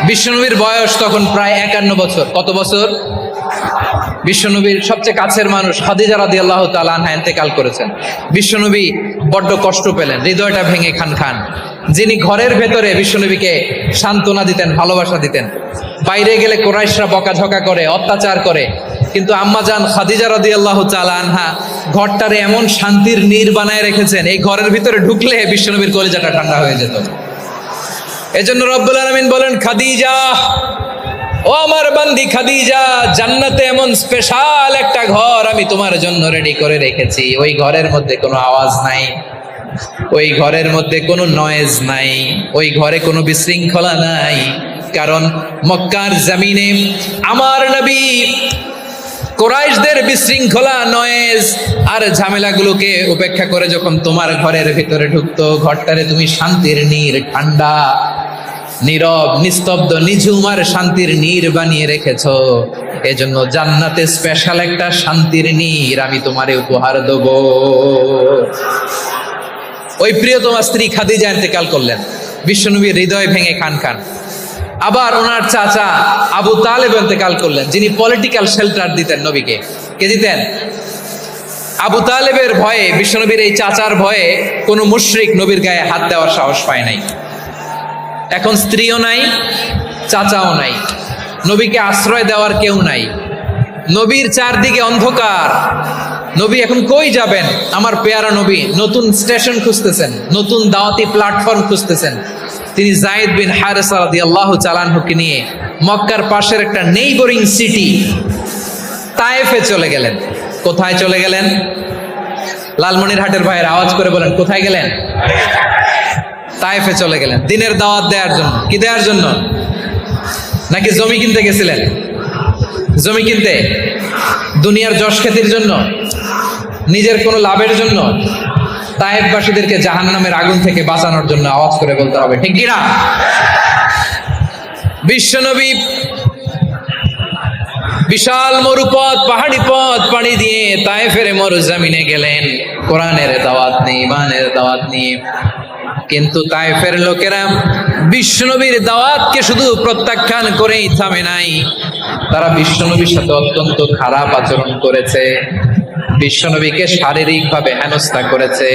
বিশ্বনবীর বয়স তখন প্রায় 51 বছর। কত বছর? বিশ্বনবীর সবচেয়ে কাছের মানুষ খাদিজা রাদিয়াল্লাহু তাআলা আনহা ইন্তেকাল করেছেন। বিশ্বনবী বড্ড কষ্ট পেলেন, হৃদয়টা ভেঙে খান খান। যিনি ঘরের ভেতরে বিশ্বনবীকে সান্ত্বনা দিতেন, ভালোবাসা দিতেন, বাইরে গেলে কুরাইশরা বকাঝকা করে, অত্যাচার করে, কিন্তু আম্মাজান খাদিজা রাদিয়াল্লাহু তাআলা আনহা ঘরটারে এমন শান্তির নীড় বানায় রেখেছেন, এই ঘরের ভিতরে ঢুকলে বিশ্বনবীর কলিজাটা ঠান্ডা হয়ে যেত। এজন্য রব্বুল আলামিন বলেন, খাদিজা, ও আমার বান্দি খাদিজা, জান্নাতে এমন স্পেশাল একটা ঘর আমি তোমার জন্য রেডি করে রেখেছি। ওই ঘরের মধ্যে কোনো আওয়াজ নাই, ওই ঘরের মধ্যে কোনো নয়েজ নাই, ওই ঘরে কোনো বিশৃঙ্খলা নাই। কারণ মক্কার জমিনে আমার নবী কুরাইশদের বিশৃঙ্খলা, নয়েজ আর ঝামেলাগুলোকে উপেক্ষা করে যখন তোমার ঘরের ভিতরে ঢুকতো, ঘরটারে তুমি শান্তির নীড়, ঠান্ডা, নীরব, নিস্তব্ধ, নিঝুম আর শান্তির নীড় বানিয়ে রেখেছো। এজন্য জান্নাতে স্পেশাল একটা শান্তির নীড় আমি তোমারে উপহার দেব। ওই প্রিয়তমা স্ত্রী খাদিজা ইন্তেকাল করলেন, বিশ্বনবীর হৃদয় ভেঙে খান খান। আবার ওনার চাচা আবু তালেব ইন্তেকাল করলেন, যিনি পলিটিক্যাল শেল্টার দিতেন নবীকে। কে দিতেন? আবু তালেবের ভয়ে, বিশ্বনবীর এই চাচার ভয়ে কোনো মুশরিক নবীর গায়ে হাত দেওয়ার সাহস পায় নাই। এখন স্ত্রীও নাই, চাচাও নাই, নবীকে আশ্রয় দেওয়ার কেউ নাই, নবীর চারদিকে অন্ধকার। নবী এখন কই যাবেন? আমার পেয়ারা নবী নতুন স্টেশন খুঁজতেছেন, নতুন দাওয়াতি প্ল্যাটফর্ম খুঁজতেছেন। তিনি যায়েদ বিন হারেসা রাদিয়াল্লাহু তাআলা আনহুকে নিয়ে মক্কার পাশের একটা নেইবরিং সিটি তায়েফে চলে গেলেন। কোথায় চলে গেলেন? লালমনিরহাটের ভাইয়ের আওয়াজ করে বলেন, কোথায় গেলেন? তায়েফে চলে গেলেন দিনের দাওয়াত দেওয়ার জন্য। কি দেওয়ার জন্য? নাকি জমি কিনতে গেছিলেন? জমি কিনতে, দুনিয়ার যশ খ্যাতির জন্য, নিজের কোনো লাভের জন্য? তায়েফবাসীদেরকে জাহান্নামের আগুন থেকে বাঁচানোর জন্য। আওয়াজ করে বলতে হবে, ঠিক কিনা? বিশ্বনবী বিশাল মরুপথ, পাহাড়ি পথ পাড়ি দিয়ে তায়েফের মরুজমিনে গেলেন কোরআনের দাওয়াত নিয়ে, ইমানের দাওয়াত নিয়ে। কিন্তু তায়েফের লোকেরা বিশ্বনবীর দাওয়াতকে শুধু প্রত্যাখ্যান করেই থামে নাই, তারা বিশ্বনবীর সাথে অত্যন্ত খারাপ আচরণ করেছে। বিশ্বনবীকে শারীরিকভাবে হেনস্থা করেছে,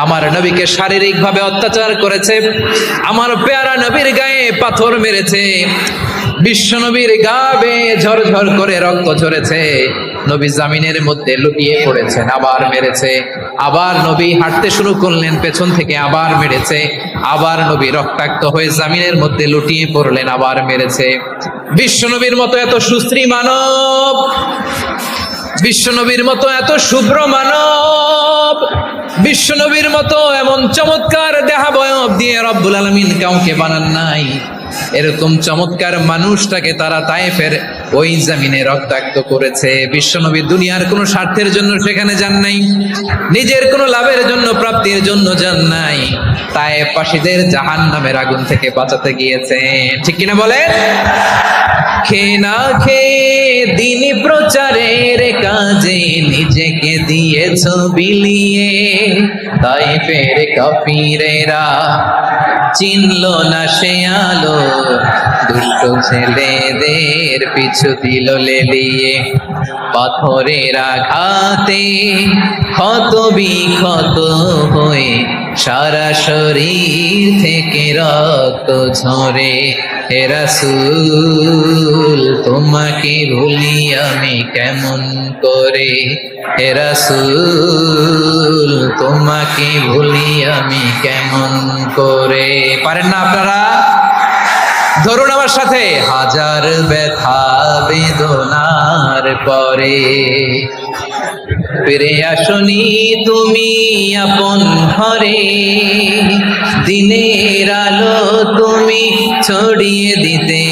আমার নবীকে শারীরিকভাবে অত্যাচার করেছে, আমার পেয়ারা নবীর গায়ে পাথর মেরেছে, বিশ্বনবীর গা বেয়ে ঝরঝর করে রক্ত ঝরেছে, নবী জামিনের মধ্যে লুটিয়ে পড়েছেন, আবার মেরেছে, আবার নবী হাঁটতে শুরু করলেন, পেছন থেকে আবার মেরেছে, আবার নবী রক্তাক্ত হয়ে জামিনের মধ্যে লুটিয়ে পড়লেন, আবার মেরেছে। বিশ্বনবীর মতো এত সুশ্রী মানব, বিশ্বনবীর মতো এত শুভ্র মানব, বিশ্বনবীর মতো এমন চমৎকার দেহাবয়ব দিয়ে রব্বুল আলামিন কাউকে বানান নাই। এরকম চমৎকার মানুষটাকে তারা তায়েফের ওই জমিনে রক্তাক্ত করেছে। বিশ্বনবী দুনিয়ার কোনো স্বার্থের জন্য সেখানে যান নাই, নিজের কোনো লাভের জন্য, প্রাপ্তির জন্য যান নাই, তায়েফবাসীদের জাহান্নামের আগুন থেকে বাঁচাতে গিয়েছেন। ঠিক কিনা বলে? খেয়ে না খেয়ে দিন প্রচারের কাজে নিজেকে দিয়েছ বিলিয়ে, তায়েফের কাফিরেরা চিনল না সে আলো, দুষ্ট ছেলেদের পিছু দিল লেলিয়ে, পাথরের আঘাতে ক্ষত বিক্ষত হয়ে সারা শরীর থেকে রক্ত ঝরে। হে রাসূল তোমাকে ভুলি আমি কেমন করে, হে রাসূল তোমাকে ভুলি আমি কেমন করে। পারেন না আপনারা? ধরুন আমার সাথে, হাজার ব্যথা বেদনার পরে ফিরে আসনি তুমি আপন ঘরে, দিনের আলো তুমি ছড়িয়ে দিতে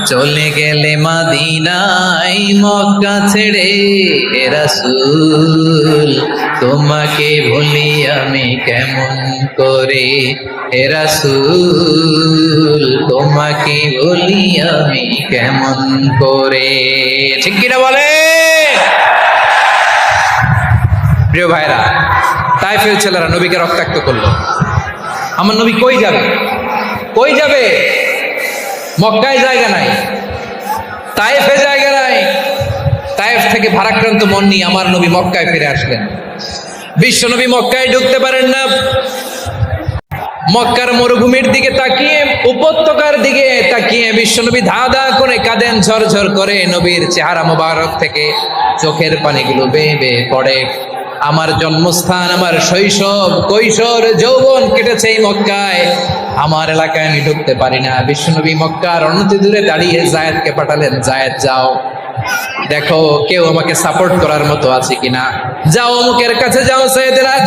চলে গেলে মদিনায় মক্কা ছেড়ে। হে রাসূল তোমাকে ভুলি আমি কেমন করে, হে রাসূল তোমাকে ভুলি আমি কেমন করে। ঠিক কিনা বলে? প্রিয় ভাইরা, তায়েফের ছেলেরা নবীকে রক্তাক্ত করলো। আমার নবী কই যাবে? কই যাবে? মক্কায় জায়গা নাই, তায়েফে জায়গা নাই। তায়েফ থেকে ভারাক্রান্ত মন নিয়ে আমার নবী মক্কায় ফিরে আসলেন। বিশ্বনবী মক্কায় ঢুকতে পারেন না। মক্কার মরুভূমির দিকে তাকিয়ে, উপত্যকার দিকে তাকিয়ে বিশ্বনবী ধা ধা করে কাঁদেন, ঝরঝর করে। নবীর চেহারা মোবারক থেকে চোখের পানিগুলো বেয়ে বেয়ে পড়ে। আমার জন্মস্থান, আমার শৈশব, কৈশোর, যৌবন কেটেছে এই মক্কায়। আমার এলাকায় আমি ঢুকতে পারি না। বিশ্বনবী মক্কার অনতি দূরে দাঁড়িয়ে জায়েদকে পাঠালেন, জায়েদ যাও, দেখো কেউ আমাকে সাপোর্ট করার মতো আছে কিনা, যাও অমুকের কাছে যাও।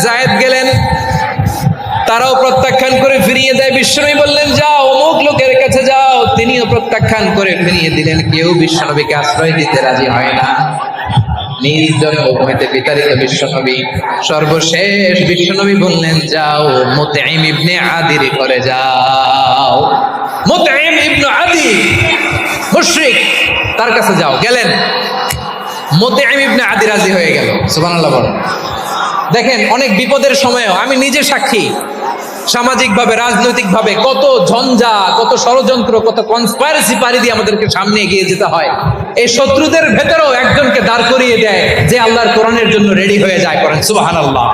জায়েদ গেলেন, তারাও প্রত্যাখ্যান করে ফিরিয়ে দেয়। বিশ্বনবী বললেন যাও অমুক লোকের কাছে যাও, তিনিও প্রত্যাখ্যান করে ফিরিয়ে দিলেন। কেউ বিশ্বনবীকে আশ্রয় দিতে রাজি হয় না। নিজ জন্মভূমি হইতে বিতাড়িত বিশ্বনবী, সর্বশেষ বিশ্বনবী বললেন যাও মুতঈম ইবনে আদির ঘরে যাও। মুতঈম ইবনে আদি মুশরিক, তার কাছে যাও। গেলেন, মুতঈম ইবনে আদি রাজি হয়ে গেল। সুবহানাল্লাহ বলেন। দেখেন, অনেক বিপদের সময়ও আমি নিজে সাক্ষী, সামাজিকভাবে, রাজনৈতিকভাবে কত ঝঞ্ঝা, কত ষড়যন্ত্র, কত কনস্পাইরেসি পাড়ি দিয়ে আমাদেরকে সামনে এগিয়ে যেতে হয়। এই শত্রুদের ভেতরেও একজনকে দাঁড় করিয়ে দেয় যে আল্লাহর কোরআনের জন্য রেডি হয়ে যায়। করেন সুবহানাল্লাহ।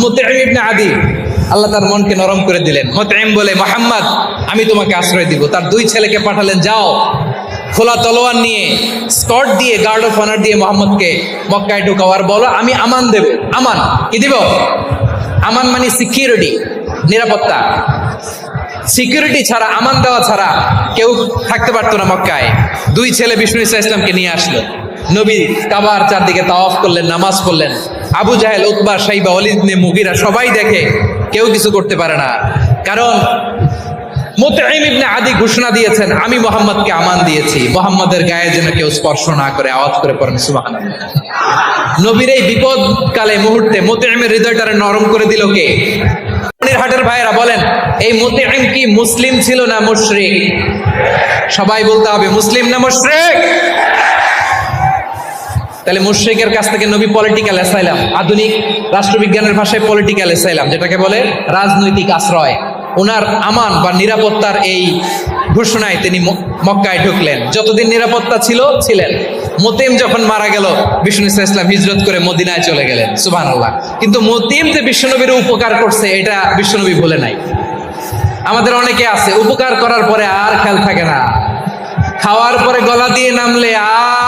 মুতঈম ইবনে আদি, আল্লাহ তার মনকে নরম করে দিলেন। মুতঈম বলে, মুহাম্মদ আমি তোমাকে আশ্রয় দিব। তার দুই ছেলেকে পাঠালেন, যাও খোলা তলোয়ার নিয়ে, স্কট দিয়ে, গার্ড অফ অনার দিয়ে মোহাম্মদকে মক্কায় ঢুকাও, আর বলো আমি আমান দেব। আমান কি দিব? আমান মানে সিকিউরিটি, নিরাপত্তা। সিকিউরিটি ছাড়া, আমান দেওয়া ছাড়া কেউ থাকতে পারতো না মক্কায়। দুই ছেলে বিষ্ণু ইসা ইসলামকে নিয়ে আসলো। নবী কাবার চারদিকে তাওয়াফ করলেন, নামাজ পড়লেন। আবু জাহেল, উতবা, শাইবা, ওয়ালিদ ইবনে মুগিরা সবাই দেখে, কেউ কিছু করতে পারে না। কারণ মুতঈম ইবনে আদি ঘোষণা দিয়েছেন, আমি মুহাম্মদকে আমান দিয়েছি, মুহাম্মদের গায়ে যেন কেউ স্পর্শ না করে। আওয়াজ করে পড়েন সুবহানাল্লাহ। নবীর এই বিপদকালে মুহূর্তে মুতঈমের হৃদয়টারে নরম করে দিল কে? হাটের ভাইয়েরা বলেন, এই মুতঈম কি মুসলিম ছিল না মুশরিক? সবাই বলতে হবে মুসলিম না মুশরিক? তাহলে মুশরিকের কাছ থেকে নবী পলিটিক্যাল অ্যাসাইলাম, আধুনিক রাষ্ট্রবিজ্ঞানের ভাষায় পলিটিক্যাল অ্যাসাইলাম, যেটাকে বলে রাজনৈতিক আশ্রয়, ওনার আমান বা নিরাপত্তার এই ঘোষণায় তিনি মক্কায় ঢুকলেন। যতদিন নিরাপত্তা ছিল ছিলেন। মুতঈম যখন মারা গেল, বিষ্ণু ইসলাম হিজরত করে মদিনায় চলে গেলেন। সুবহানাল্লাহ। কিন্তু মুতঈম যে বিশ্বনবীর উপকার করছে এটা বিশ্বনবী ভুলে নাই। আমাদের অনেকে আছে উপকার করার পরে আর খেয়াল থাকে না, খাওয়ার পরে গলা দিয়ে নামলে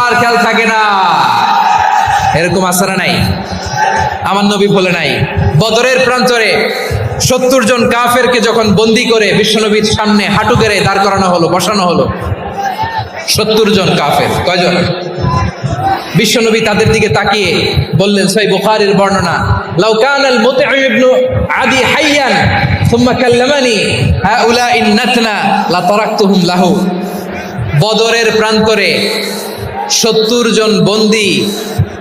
আর খেয়াল থাকে না। এরকম আসারা নাই? আমার নবী ভুলে নাই। বদরের প্রান্তরে 70 জন কাফেরকে যখন বন্দি করে বিশ্বনবীর সামনে হাঁটু গেড়ে দাঁড় করানো হলো, বসানো হলো, 70 জন কাফের। কয়জন? বিশ্বনবী তাদের দিকে তাকিয়ে বললেন, সহিহ বুখারীর বর্ণনা, লাউ কানাল মুতঈম ইবনে আদি হাইয়ান সুম্মা কাল্লামানি হাউলাই নাতনা লা তারাকতুহুম লাহু। বদরের প্রান্তরে 70 জন বন্দি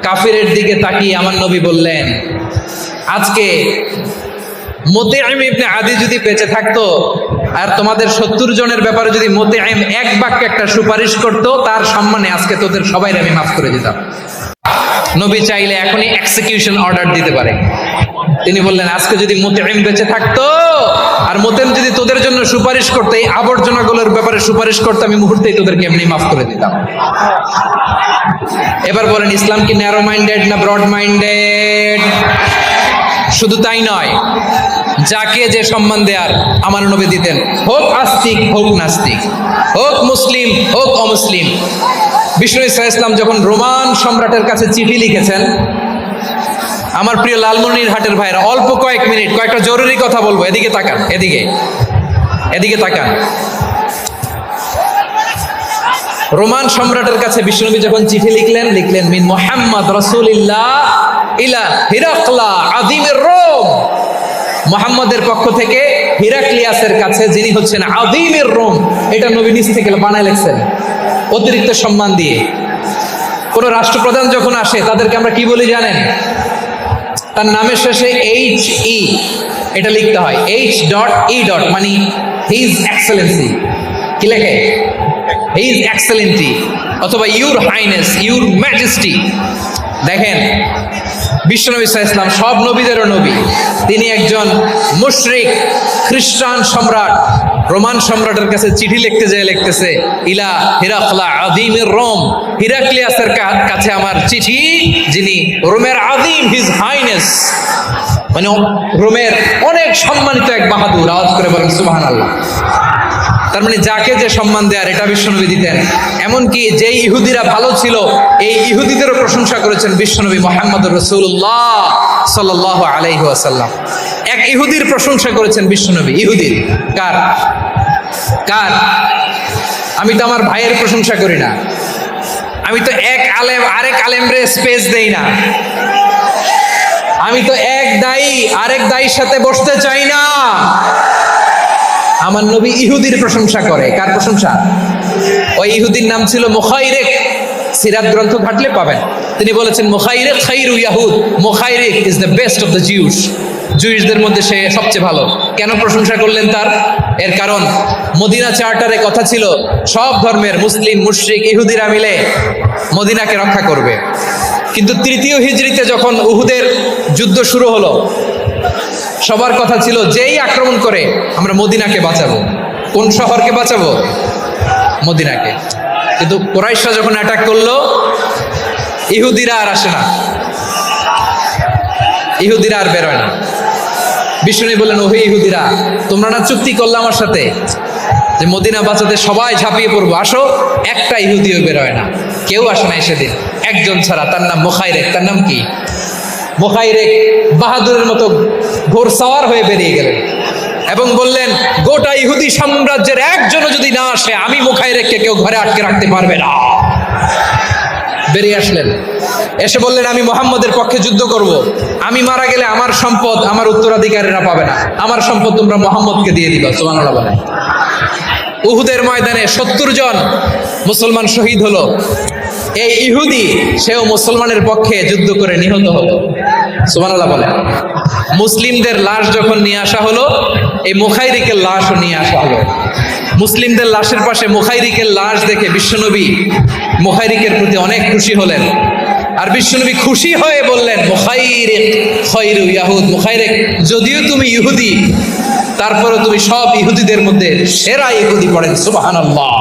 কাফিরের দিকে তাকিয়ে আমার নবী বললেন, আজকে মুতঈম ইবনে আদি যদি বেঁচে থাকতো আর তোমাদের 70 জনের ব্যাপারে যদি মুতঈম এক বাক্যে একটা সুপারিশ করতো, তার সম্মানে আজকে তোদের সবাইকে আমি মাফ করে দিতাম। নবী চাইলে এখনই এক্সিকিউশন অর্ডার দিতে পারে। তিনি বললেন, আজকে যদি মুতঈম বেঁচে থাকতো আর মুতঈম যদি তোদের জন্য সুপারিশ করতো, এই আবর্জনাগুলোর ব্যাপারে সুপারিশ করতো, আমি মুহূর্তেই তোদেরকে এমনি মাফ করে দিতাম। এবার বলেন, ইসলাম কি ন্যারো মাইন্ডেড না ব্রড মাইন্ডেড? শুধু তাই নয়, যাকে যে সম্মান দেয়ার আমার নবী দিতেন, হোক আস্তিক হোক নাস্তিক, হোক মুসলিম হোক অমুসলিম। বিষ্ণু ইসলাম যখন রোমান সম্রাটের কাছে চিঠি লিখেছেন, আমার প্রিয় লালমনিরহাটের ভাইরা, অল্প কয়েক মিনিট কয়েকটা জরুরি কথা বলবো। এদিকে তাকান, এদিকে তাকান। রোমান সম্রাটের কাছে বিশ্বনবী যখন চিঠি লিখলেন মিন মুহাম্মদ রাসূলুল্লাহ ইলা হিরাকলা আযীমির রোম। মুহাম্মদের পক্ষ থেকে হিরাক্লিয়াসের কাছে, যিনি হচ্ছেন আযীমির রোম। এটা নবী নিজ থেকে বানায় লিখছেন অতিরিক্ত সম্মান দিয়ে। কোন রাষ্ট্রপ্রধান যখন আসে তাদেরকে আমরা কি বলি জানেন? তার নামের শেষে HE এটা লিখতে হয়, H.E. মানে হিজ এক্সেলেন্সি। কি লেখে? হিজ এক্সেলেন্সি অথবা ইউর হাইনেস, ইউর ম্যাজেস্টি। দেখেন বিশ্বনবী সাল্লাল্লাহু আলাইহি ওয়াসাল্লাম সব নবীদেরও নবী, তিনি একজন মুশরিক খ্রিস্টান সম্রাট, রোমান সম্রাটের কাছে চিঠি লিখতে যেয়ে লিখতেছে, ইলা হিরাকলা আযীমির রোম, হিরাক্লিয়াসের কাছে আমার চিঠি, যিনি রোমের আযীম, হিজ হাইনেস, মানে রোমের অনেক সম্মানিত এক বাহাদুর। আওয়াজ করে বলেন সুবহানাল্লাহ। তার মানে যাকে যে সম্মান দেয়ার এটা বিশ্বনবী দিতেন। এমনকি যেই ইহুদিরা ভালো ছিল এই ইহুদিদেরও প্রশংসা করেছেন বিশ্বনবী মুহাম্মদুর রাসূলুল্লাহ সাল্লাল্লাহু আলাইহি ওয়াসাল্লাম। এক ইহুদির প্রশংসা করেছেন বিশ্বনবী। ইহুদির কার? কার? আমি তো আমার ভাইয়ের প্রশংসা করি না, আমি তো এক আলেম আরেক আলেমরে স্পেস দেই না, আমি তো এক দায়ী আরেক দায়ীর সাথে বসতে চাই না। আমার নবী ইহুদির প্রশংসা করে। কার প্রশংসা? ওই ইহুদির নাম ছিল মুখাইরিক, সিরাত গ্রন্থ ঘাটলে পাবেন। তিনি বলেছেন মুখাইরিক খাইরু ইয়াহুদ, Mukhayriq is the best of the Jews, জুইশদের মধ্যে সে সবচেয়ে ভালো। কেন প্রশংসা করলেন তার? এর কারণ মদিনা চার্টারে কথা ছিল সব ধর্মের মুসলিম মুশরিক ইহুদিরা মিলে মদিনাকে রক্ষা করবে। কিন্তু তৃতীয় হিজরিতে যখন উহুদের যুদ্ধ শুরু হলো, সবার কথা ছিল যেই আক্রমণ করে আমরা মদিনাকে বাঁচাবো। কোন শহরকে বাঁচাবো? মদিনাকে। কিন্তু কুরাইশরা যখন অ্যাটাক করলো, ইহুদিরা আর আসে না, ইহুদিরা আর বেরোয় না। বিষ্ণু বললেন, ওহে ইহুদিরা, তোমরা না চুক্তি করলে আমার সাথে যে মদিনা বাঁচাতে সবাই ঝাঁপিয়ে পড়বো, আসো। একটা ইহুদিও বেরোয় না, কেউ আসে না সেদিন, একজন ছাড়া, তার নাম মুখাইরিক। তার নাম কি? মুখাইরিক বাহাদুরের মতো ঘোড়সাওয়ার হয়ে বেরিয়ে গেলেন এবং বললেন, গোটা ইহুদি সাম্রাজ্যের একজনও যদি না আসে, আমি মুখাইরিককে কেউ ঘরে আটকে রাখতে পারবে না। বেরিয়ে আসলেন, এসে বললেন, আমি মুহাম্মদের পক্ষে যুদ্ধ করব, আমি মারা গেলে আমার সম্পদ আমার উত্তরাধিকারীরা পাবে না, আমার সম্পদ তোমরা মুহাম্মদকে দিয়ে দিবা। সুবহানাল্লাহ বলেন। উহুদের ময়দানে 70 জন মুসলমান শহীদ হলো। এই ইহুদি সেও মুসলমানের পক্ষে যুদ্ধ করে নিহত হলো। সুবহানাল্লাহ বলেন। মুসলিমদের লাশ যখন নিয়ে আসা হলো, এই মুখাইরিকের লাশও নিয়ে আসা হলো। মুসলিমদের লাশের পাশে মুখাইরিকের লাশ দেখে বিশ্বনবী মুখাইরিকের প্রতি অনেক খুশি হলেন। আর বিশ্বনবী খুশি হয়ে বললেন, মুখাইরিক খায়রু ইয়াহুদ, মুখাইরিক যদিও তুমি ইহুদি, তারপরে তুমি সব ইহুদিদের মধ্যে সেরা ইহুদি। পড়েন সুবহানাল্লাহ।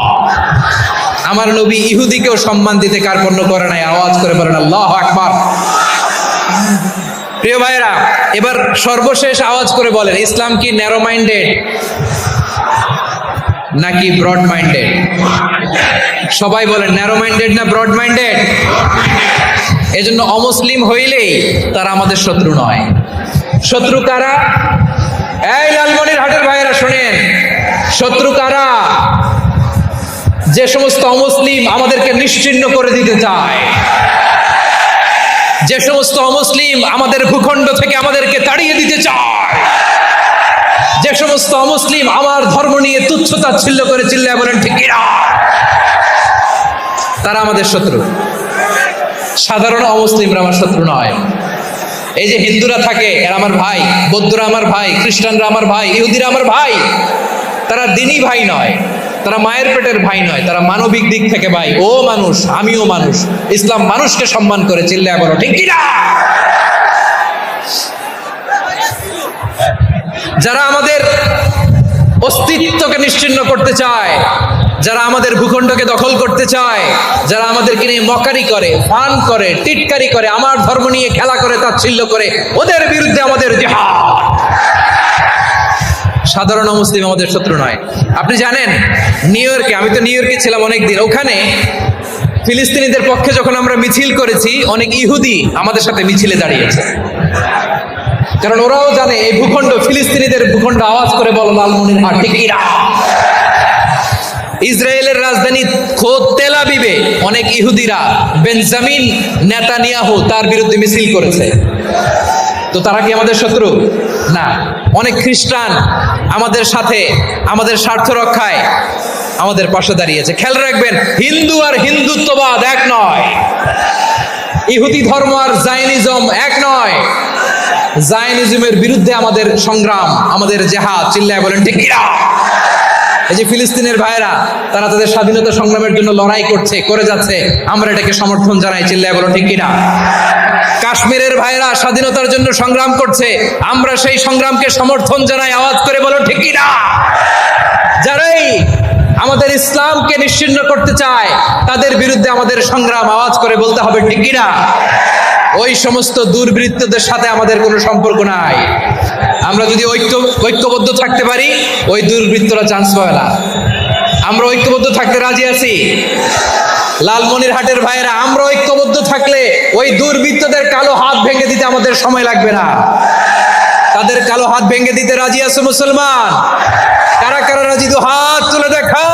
আমার নবী ইহুদিকেও সম্মান দিতে কার্পণ্য করে নাই। আওয়াজ করে বলেন আল্লাহু আকবার। প্রিয় ভাইরা, এবার সর্বশেষ আওয়াজ করে বলেন, ইসলাম কি ন্যারো মাইন্ডেড নাকি ব্রড মাইন্ডেড? সবাই বলেন, ন্যারো মাইন্ডেড না ব্রড মাইন্ডেড? এজন্য অমুসলিম হইলেই তারা আমাদের শত্রু নয়। শত্রু কারা? এই লালমনিরহাটের ভাইয়েরা শোনেন, শত্রু কারা? যে সমস্ত অমুসলিম আমাদেরকে নিশ্চিহ্ন করে দিতে চায়, যে সমস্ত অমুসলিম আমাদের ভূখণ্ড থেকে আমাদেরকে তাড়িয়ে দিতে চায়, যে সমস্ত অমুসলিম আমার ধর্ম নিয়ে তুচ্ছতাচ্ছিল্য করে চিল্লায় বলেন ঠিক কিনা, তারা আমাদের শত্রু। সাধারণ অমুসলিমরা আমার শত্রু নয়। এই যে হিন্দুরা থাকে এরা আমার ভাই, বৌদ্ধরা আমার ভাই, খ্রিস্টানরা আমার ভাই, ইহুদিরা আমার ভাই। তারা দিনই ভাই নয়, তারা মায়ের পেটের ভাই নয়, তারা মানবিক দিক থেকে ভাই। ও মানুষ, আমিও মানুষ। ইসলাম মানুষকে সম্মান করে, চিল্লায় বলো ঠিক কিনা। যারা আমাদের অস্তিত্বকে নিশ্চিহ্ন করতে চায়, যারা আমাদের ভূখণ্ডকে দখল করতে চায়, যারা আমাদেরকে নিয়ে মকারি করে, ফান করে, টিটকারি করে, আমার ধর্ম নিয়ে খেলা করে, তাচ্ছিল্য করে, ওদের বিরুদ্ধে আমাদের জিহাদ। সাধারণ মুসলিম আমাদের শত্রু নয়। আপনি জানেন নিউ ইয়র্কে, আমি তো নিউ ইয়র্কে ছিলাম অনেকদিন, ওখানে ফিলিস্তিনিদের পক্ষে যখন আমরা মিছিল করেছি, অনেক ইহুদি আমাদের সাথে মিছিলে দাঁড়িয়েছে। কারণ ওরাও জানে এই ভূখণ্ড ফিলিস্তিনিদের ভূখণ্ড। আওয়াজ করে বলো লালমনিরহাট ঠিক কিনা। ইসরায়েলের রাজধানী খোদ তেল আবিবে অনেক ইহুদিরা বেঞ্জামিন নেতানিয়াহু তার বিরুদ্ধে মিছিল করেছে। তো তারা কি আমাদের শত্রু? না। অনেক খ্রিস্টান আমাদের সাথে আমাদের স্বার্থ রক্ষায় আমাদের পাশে দাঁড়িয়েছে। খেয়াল রাখবেন, হিন্দু আর হিন্দুত্ববাদ এক নয়, ইহুদি ধর্ম আর জায়নিজম এক নয়। জায়নিজমের বিরুদ্ধে আমাদের সংগ্রাম, আমাদের জেহাদ, চিল্লায় বলেন ঠিক কিনা। এই যে ফিলিস্তিনের ভাইরা, তারা তাদের স্বাধীনতা সংগ্রামের জন্য লড়াই করছে, করে যাচ্ছে, আমরা এটাকে সমর্থন জানাই, চিল্লায় বলো ঠিক কিনা। কাশ্মীরের ভাইরা স্বাধীনতার জন্য সংগ্রাম করছে, আমরা সেই সংগ্রামকে সমর্থন জানাই, আওয়াজ করে বলো ঠিক কি না? যারাই আমাদের ইসলামকে নিশ্চিহ্ন করতে চায় তাদের বিরুদ্ধে আমাদের সংগ্রাম, আওয়াজ করে বলতে হবে ঠিক কি না? ওই সমস্ত দুর্বৃত্তদের সাথে আমাদের কোনো সম্পর্ক নাই। আমরা যদি ঐক্যবদ্ধ থাকতে পারি, ওই দুর্বৃত্তরা চান্স পাবে না। আমরা ঐক্যবদ্ধ থাকতে রাজি আছি। লালমনিরহাটের ভাইয়েরা, আমরা ঐক্যবদ্ধ থাকলে ওই দুর্বৃত্তদের কালো হাত ভেঙে দিতে আমাদের সময় লাগবে না। তাদের কালো হাত ভেঙে দিতে রাজি আছে মুসলমান? কারা কারা রাজি? তো হাত তুলে দেখাও।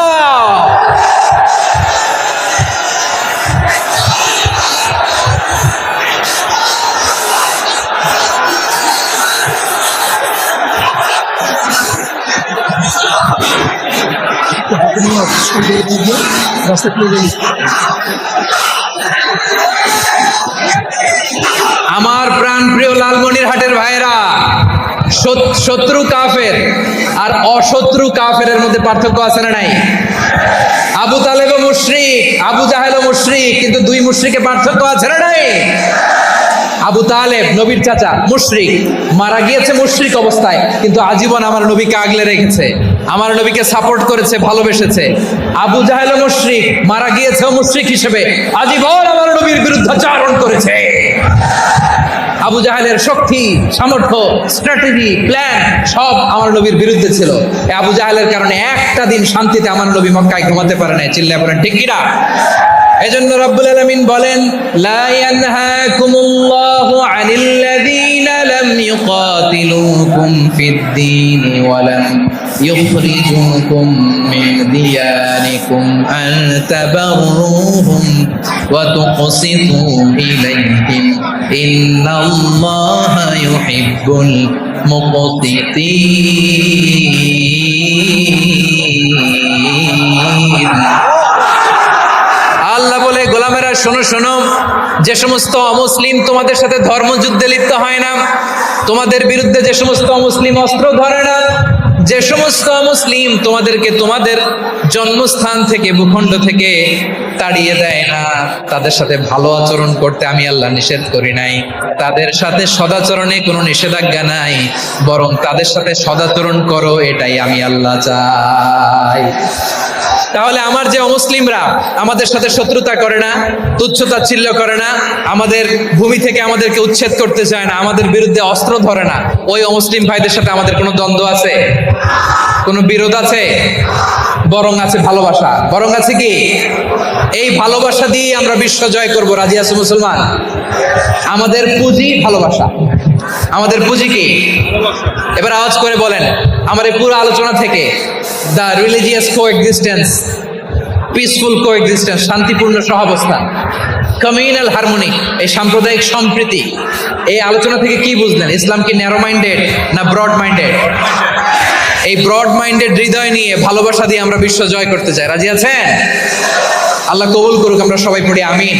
আমার প্রাণ প্রিয় লালমনিরহাটের ভাইয়েরা, শত্রু কাফের আর অশত্রু কাফের মধ্যে পার্থক্য আছে না নাই? আবু তালেব মুশরিক, আবু জাহেল মুশরিক, কিন্তু দুই মুশরিকে পার্থক্য আছে না নাই? আবু তালেব নবীর চাচা, মুশরিক, মারা গিয়েছে মুশরিক অবস্থায়, কিন্তু আজীবন আমার নবীকে আগলে রেখেছে, আমার নবীকে সাপোর্ট করেছে, ভালোবেসেছে। আবু জাহেল মুশরিক, মারা গিয়েছে মুশরিক হিসেবে, আজীবন আমার নবীর বিরুদ্ধাচরণ করেছে। আবু জাহেলের শক্তি, সামর্থ্য, স্ট্র্যাটেজি, প্ল্যান সব আমার নবীর বিরুদ্ধে ছিল। আবু জাহেলের কারণে একটা দিন শান্তিতে আমার নবী মক্কায় ঘুমাতে পারে নাই। চিল্লায় বলেন ঠিক কিনা? এজন্য রব্বুল আলামিন বলেন, লা ইয়ানহাকুমুল্লাহু আনিল্লাযীনা লাম ইউকাতিলুকুম ফিদ-দীন ওয়া লাম ইউখরিজুকুম মিন দিয়ারিকুম আন তাবাররুহুম ওয়া তুকসিতু ইলাইহিম ইন্নাল্লাহা ইউহিব্বুল মুকসিতিন। আল্লাহ বলে, গোলামেরা শোনো শোনো, যে সমস্ত অমুসলিম তোমাদের সাথে ধর্মযুদ্ধে লিপ্ত হয় না, তোমাদের বিরুদ্ধে যে সমস্ত অমুসলিম অস্ত্র ধরে না, যে সমস্ত অমুসলিম তোমাদেরকে তোমাদের জন্মস্থান থেকে, ভূখণ্ড থেকে তাড়িয়ে দেয় না, তাদের সাথে ভালো আচরণ করতে আমি আল্লাহ নিষেধ করি নাই। তাদের সাথে সদাচরণে কোনো নিষেধাজ্ঞা নাই, বরং তাদের সাথে সদাচরণ করো, এটাই আমি আল্লাহ চাই। তাহলে আমার যে অমুসলিমরা আমাদের সাথে শত্রুতা করে না, তুচ্ছতাচ্ছিল্য করে না, আমাদের ভূমি থেকে আমাদেরকে উচ্ছেদ করতে চায় না, আমাদের বিরুদ্ধে অস্ত্র ধরে না, ওই অমুসলিম ভাইদের সাথে আমাদের কোনো দ্বন্দ্ব আছে? কোনো বিরোধ আছে? বরং আছে ভালোবাসা। বরং আছে কি? এই ভালোবাসা দিয়ে আমরা বিশ্ব জয় করব। রাজি আছে মুসলমান? আমাদের পুঁজি ভালোবাসা। আমাদের পুঁজি কি? এবার আওয়াজ করে বলেন, আমার এই পুরো আলোচনা থেকে the religious coexistence, peaceful coexistence, শান্তিপূর্ণ সহাবস্থান, কমিউনাল হারমোনি, এই সাম্প্রদায়িক সম্প্রীতি, এই আলোচনা থেকে কি বুঝলেন? ইসলাম কি ন্যারো মাইন্ডেড না ব্রড মাইন্ডেড? এই ব্রড মাইন্ডেড হৃদয় নিয়ে, ভালোবাসা দিয়ে আমরা বিশ্ব জয় করতে চাই। রাজি আছেন? আল্লাহ কবুল করুক, আমরা সবাই পড়ি আমিন।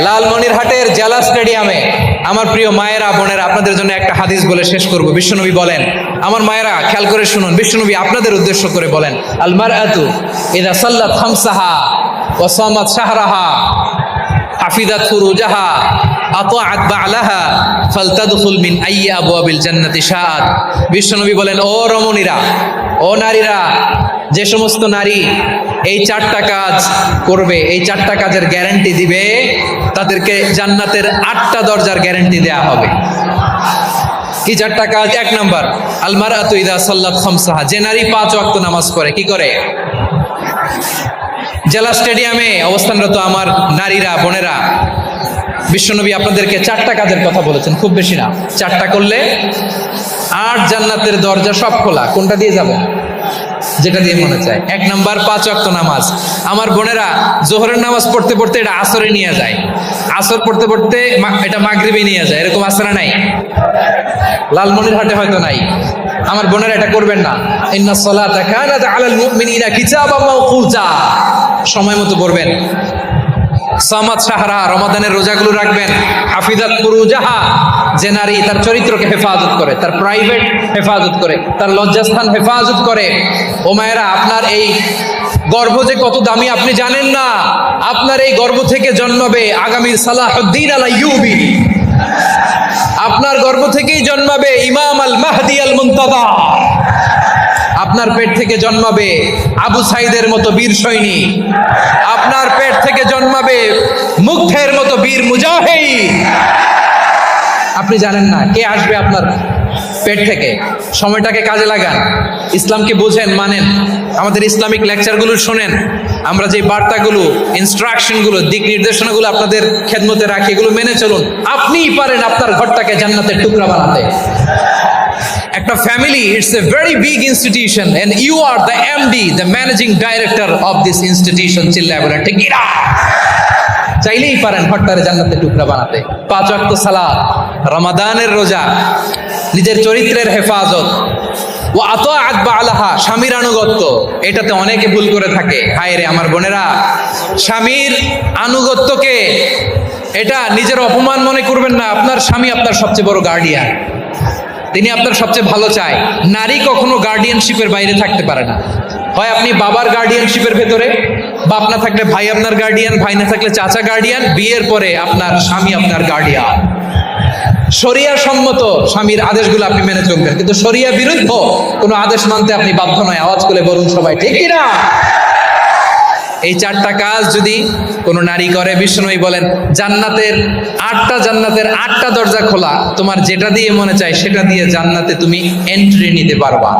লালমনিরহাটের জেলা স্টেডিয়ামে আমার প্রিয় মায়েরা, বোনেরা, আপনাদের জন্য একটা হাদিস বলে শেষ করব। বিশ্বনবী বলেন, আমার মায়েরা খেয়াল করে শুনুন, বিশ্বনবী আপনাদের উদ্দেশ্য করে বলেন, আল মারআতু ইযা সাল্লাত খামসাহা ওয়া সামাত শাহরাহা হাফিজাত ফুরুজাহা আতাআত বা'লাহা ফালতাদখুল মিন আইয়ি আবওয়াবিল জান্নাতি শাআত। বিশ্বনবী বলেন, ও রমণীরা, ও নারীরা, যে সমস্ত নারী এই চারটা কাজ করবে, এই চারটা কাজের গ্যারান্টি দিবে, তাদেরকে জান্নাতের 8টা দরজার গ্যারান্টি দেয়া হবে। কি চারটা কাজ? 1 নাম্বার, আল মারআতু ইযা সাল্লাত খামসাহা, যে নারী 5 ওয়াক্ত নামাজ পড়ে। কি করে? জেলা স্টেডিয়ামে অবস্থানরত আমার নারীরা, বোনেরা, বিশ্বনবী আপনাদেরকে 4টা কাজের কথা বলেছেন, খুব বেশি না। 4টা করলে 8 জান্নাতের দরজা সব খোলা। কোনটা দিয়ে যাবেন? যেটা দিয়ে মনে চায়। 1 নাম্বার 5 ওয়াক্ত নামাজ। আমার বোনেরা জোহরের নামাজ পড়তে পড়তে এটা আসরে নিয়ে যায়, আসর পড়তে পড়তে এটা মাগরিবে নিয়ে যায়। এরকম আসরা নাই? লালমনিরহাটে হয়তো নাই। আমার বোনেরা এটা করবেন না। ইন্নাস সালাতা কানাত আলাল মুমিনিনা কিতাবাম মাওকুতা, সময় মতো পড়বেন। সামাত শাহরা, রমাদানের রোজাগুলো রাখবেন। হাফিজাত ফুরুজাহা, যে নারী তার চরিত্রকে হেফাজত করে, তার প্রাইভেট হেফাজত করে, তার লজ্জাস্থান হেফাজত করে। ও মায়েরা, আপনার এই গর্ভ যে কত দামি আপনি জানেন না। আপনার এই গর্ভ থেকে জন্মাবে আগামী সালাহুদ্দিন আল আইয়ুবী। আপনার গর্ভ থেকেই জন্মাবে ইমাম আল মাহদি আল মুনতাদা। আপনার পেট থেকে জন্মাবে আবু সাইদের মতো বীর সৈনিক। আপনার পেট থেকে জন্মাবে মুগ্ধের মতো বীর মুজাহিদ। আপনি জানেন না কে আসবে আপনার পেট থেকে। সময়টাকে কাজে লাগান, ইসলামকে বোঝেন, মানেন, আমাদের ইসলামিক লেকচারগুলো শোনেন। আমরা যে বার্তাগুলো, ইনস্ট্রাকশনগুলো, দিক নির্দেশনাগুলো আপনাদের খেদমতে রাখি, এগুলো মেনে চলুন। আপনিই পারেন আপনার ঘরটাকে জান্নাতের টুকরা বানাতে। একটা family, it's a very big institution and you are the MD, the managing director of this institution. চিল্লায় বলেন ঠিক কিনা? চাইলেই পারেন ঘরটারে জান্নাতের টুকরা বানাতে। 5 ওয়াক্ত সালাত, রমাদানের রোজা, নিজের চরিত্রের হেফাজত, ও আতাআত বালাহা, স্বামীর আনুগত্য। এটাতে অনেকে ভুল করে থাকে। হায় রে আমার বোনেরা, স্বামীর আনুগত্যকে এটা নিজের অপমান মনে করবেন না। আপনার স্বামী আপনার সবচেয়ে বড় গার্ডিয়ান, তিনি আপনার সবচেয়ে ভালো চায়। নারী কখনো গার্ডিয়ানশিপের বাইরে থাকতে পারে না। হয় আপনি বাবার গার্ডিয়ানশিপের ভেতরে, বাপ না থাকলে ভাই আপনার গার্ডিয়ান, ভাই না থাকলে চাচা গার্ডিয়ান, বিয়ের পরে আপনার স্বামী আপনার গার্ডিয়ান। শরিয়া সম্মত স্বামীর আদেশগুলো আপনি মেনে চলবেন, কিন্তু শরিয়া বিরুদ্ধ কোনো আদেশ মানতে আপনি বাধ্য নয়। আওয়াজ করে বলুন সবাই ঠিক কিনা? এই 4টা কাজ যদি কোনো নারী করে, বিশ্বনবী বলেন জান্নাতের 8টা দরজা খোলা, তোমার যেটা দিয়ে মনে চায় সেটা দিয়ে জান্নাতে তুমি এন্ট্রি নিতে পারবা।